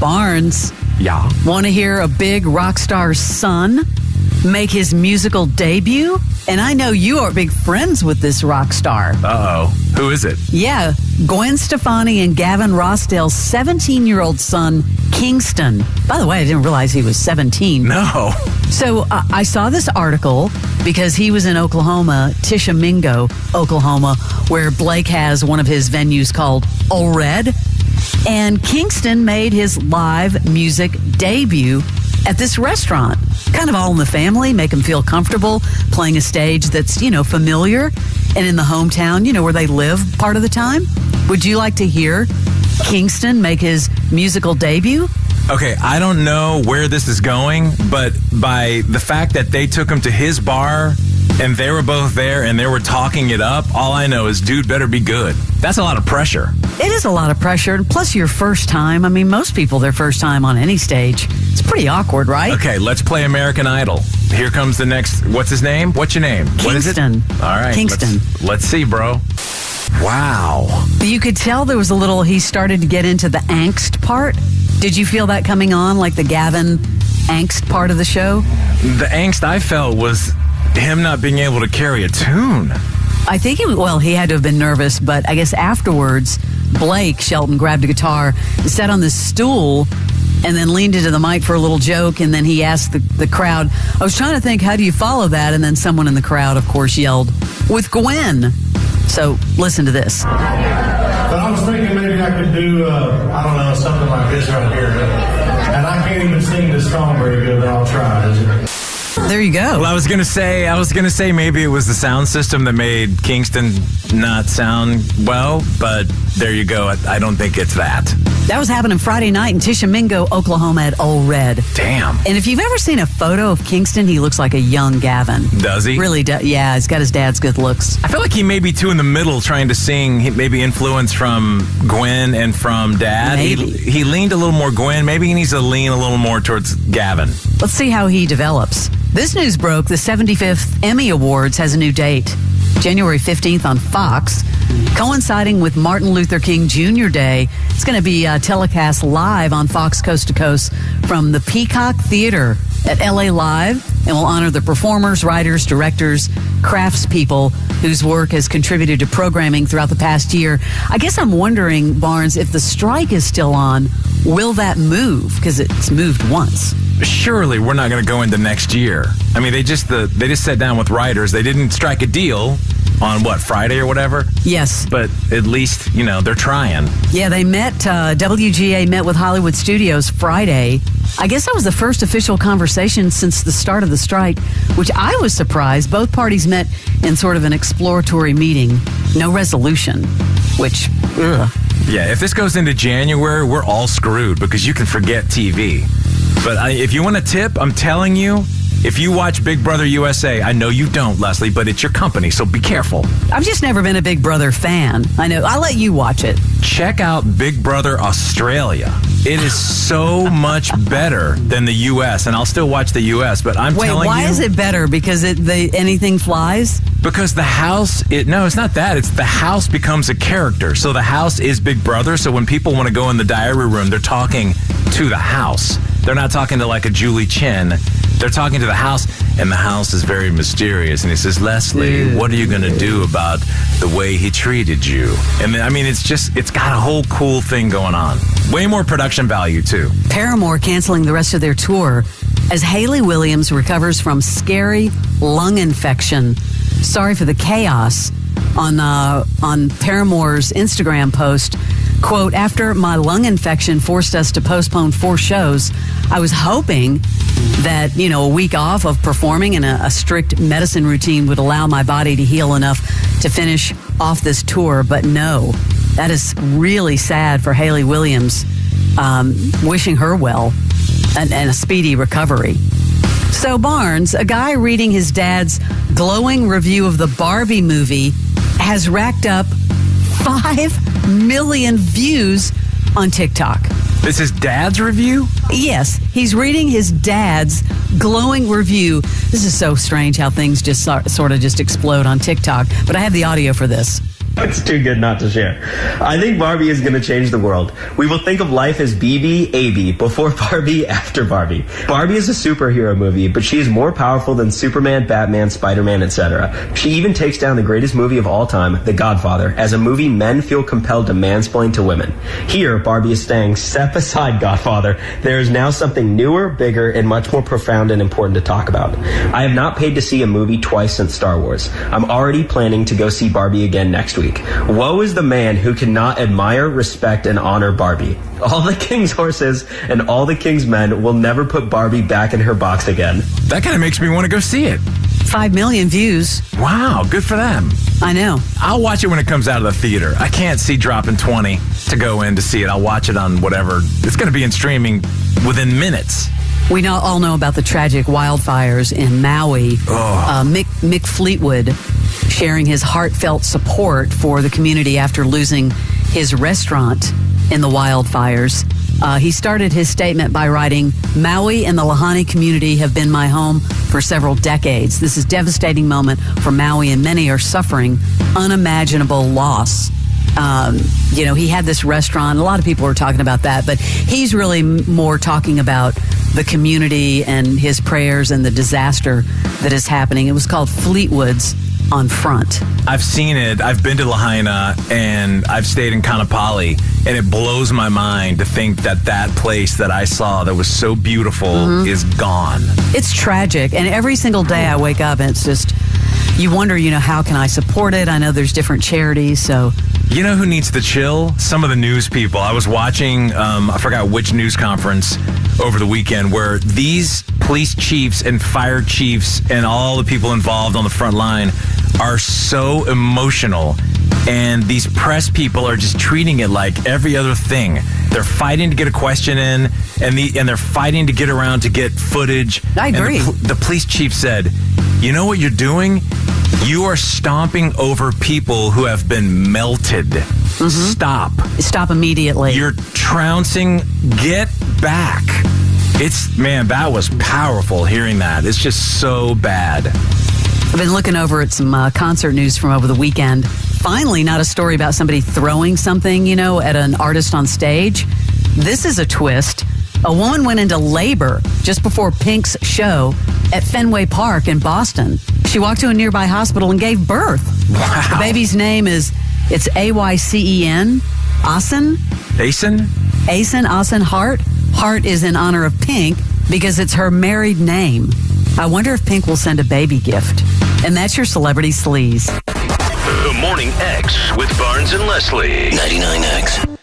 Barnes. Yeah. Want to hear a big rock star's son make his musical debut? And I know you are big friends with this rock star. Uh-oh. Who is it? Yeah, Gwen Stefani and Gavin Rossdale's 17-year-old son, Kingston. By the way, I didn't realize he was 17. No. So I saw this article because he was in Oklahoma, Tishomingo, Oklahoma, where Blake has one of his venues called Ole Red. And Kingston made his live music debut at this restaurant. Kind of all in the family, make them feel comfortable, playing a stage that's, familiar and in the hometown, where they live part of the time. Would you like to hear Kingston make his musical debut? Okay, I don't know where this is going, but by the fact that they took him to his bar and they were both there and they were talking it up, all I know is dude better be good. That's a lot of pressure. It is a lot of pressure. And plus your first time. I mean, most people, their first time on any stage. It's pretty awkward, right? Okay, let's play American Idol. Here comes the next, what's his name? What's your name? What is it? Kingston. All right. Kingston. Let's see, bro. Wow. You could tell there was a little, he started to get into the angst part. Did you feel that coming on, like the Gavin angst part of the show? The angst I felt was him not being able to carry a tune. I think he had to have been nervous, but I guess afterwards, Blake Shelton grabbed a guitar, sat on this stool, and then leaned into the mic for a little joke, and then he asked the crowd, I was trying to think, how do you follow that? And then someone in the crowd, of course, yelled, with Gwen. So listen to this. But I was thinking maybe I could do, something like this right here. And I can't even sing this song very good, but I'll try. There you go. Well, I was gonna say maybe it was the sound system that made Kingston not sound well, but there you go. I don't think it's that. That was happening Friday night in Tishomingo, Oklahoma at Ole Red. Damn. And if you've ever seen a photo of Kingston, he looks like a young Gavin. Does he? Really does. Yeah, he's got his dad's good looks. I feel like he may be too in the middle trying to sing, maybe influence from Gwen and from Dad. Maybe. He leaned a little more Gwen. Maybe he needs to lean a little more towards Gavin. Let's see how he develops. This news broke. The 75th Emmy Awards has a new date, January 15th on Fox, coinciding with Martin Luther King Jr. Day. It's going to be telecast live on Fox Coast to Coast from the Peacock Theater at LA Live, and will honor the performers, writers, directors, craftspeople whose work has contributed to programming throughout the past year. I guess I'm wondering, Barnes, if the strike is still on, will that move? Because it's moved once. Surely we're not going to go into next year. I mean, they just sat down with writers. They didn't strike a deal on Friday or whatever? Yes. But at least, they're trying. Yeah, they met, WGA met with Hollywood Studios Friday. I guess that was the first official conversation since the start of the strike, which I was surprised. Both parties met in sort of an exploratory meeting. No resolution, which, ugh. Yeah, if this goes into January, we're all screwed because you can forget TV. But if you want a tip, I'm telling you, if you watch Big Brother USA, I know you don't, Leslie, but it's your company, so be careful. I've just never been a Big Brother fan. I know. I'll let you watch it. Check out Big Brother Australia. It is so much better than the U.S., and I'll still watch the U.S., but I'm telling you... Wait, why is it better? Because anything flies? Because the house... No, it's not that. It's the house becomes a character. So the house is Big Brother, so when people want to go in the diary room, they're talking to the house. They're not talking to like a Julie Chen. They're talking to the house, and the house is very mysterious. And he says, Leslie, what are you going to do about the way he treated you? And then, I mean, it's got a whole cool thing going on. Way more production value, too. Paramore canceling the rest of their tour as Hayley Williams recovers from scary lung infection. Sorry for the chaos. On Paramore's Instagram post, quote, after my lung infection forced us to postpone 4 shows, I was hoping that, a week off of performing and a strict medicine routine would allow my body to heal enough to finish off this tour. But no, that is really sad for Hayley Williams. Wishing her well and a speedy recovery. So Barnes, a guy reading his dad's glowing review of the Barbie movie, has racked up 5 million views on TikTok. This is Dad's review? Yes, he's reading his dad's glowing review. This is so strange how things just sort of just explode on TikTok, but I have the audio for this. It's too good not to share. I think Barbie is going to change the world. We will think of life as BB, AB, before Barbie, after Barbie. Barbie is a superhero movie, but she is more powerful than Superman, Batman, Spider-Man, etc. She even takes down the greatest movie of all time, The Godfather, as a movie men feel compelled to mansplain to women. Here, Barbie is saying, step aside, Godfather. There is now something newer, bigger, and much more profound and important to talk about. I have not paid to see a movie twice since Star Wars. I'm already planning to go see Barbie again next week. Woe is the man who cannot admire, respect, and honor Barbie. All the king's horses and all the king's men will never put Barbie back in her box again. That kind of makes me want to go see it. 5 million views. Wow, good for them. I know. I'll watch it when it comes out of the theater. I can't see dropping 20 to go in to see it. I'll watch it on whatever. It's going to be in streaming within minutes. We all know about the tragic wildfires in Maui. Mick Fleetwood sharing his heartfelt support for the community after losing his restaurant in the wildfires. He started his statement by writing, Maui and the Lahaina community have been my home for several decades. This is a devastating moment for Maui, and many are suffering unimaginable loss. He had this restaurant. A lot of people are talking about that, but he's really more talking about the community and his prayers and the disaster that is happening. It was called Fleetwood's on Front. I've seen it. I've been to Lahaina and I've stayed in Kanapali, and it blows my mind to think that place that I saw that was so beautiful is gone. It's tragic, and every single day I wake up and it's just, you wonder, how can I support it? I know there's different charities, so... You know who needs to chill? Some of the news people. I was watching, I forgot which news conference over the weekend, where these police chiefs and fire chiefs and all the people involved on the front line are so emotional. And these press people are just treating it like every other thing. They're fighting to get a question in, and they're fighting to get around to get footage. I agree. And the police chief said, you know what you're doing? You are stomping over people who have been melted. Stop immediately. You're trouncing. Get back. That was powerful hearing that. It's just so bad. I've been looking over at some concert news from over the weekend. Finally, not a story about somebody throwing something, at an artist on stage. This is a twist. A woman went into labor just before Pink's show at Fenway Park in Boston. She walked to a nearby hospital and gave birth. Wow. The baby's name it's Aycen. Aycen Hart. Hart is in honor of Pink because it's her married name. I wonder if Pink will send a baby gift. And that's your Celebrity Sleaze. The Morning X with Barnes and Leslie. 99X.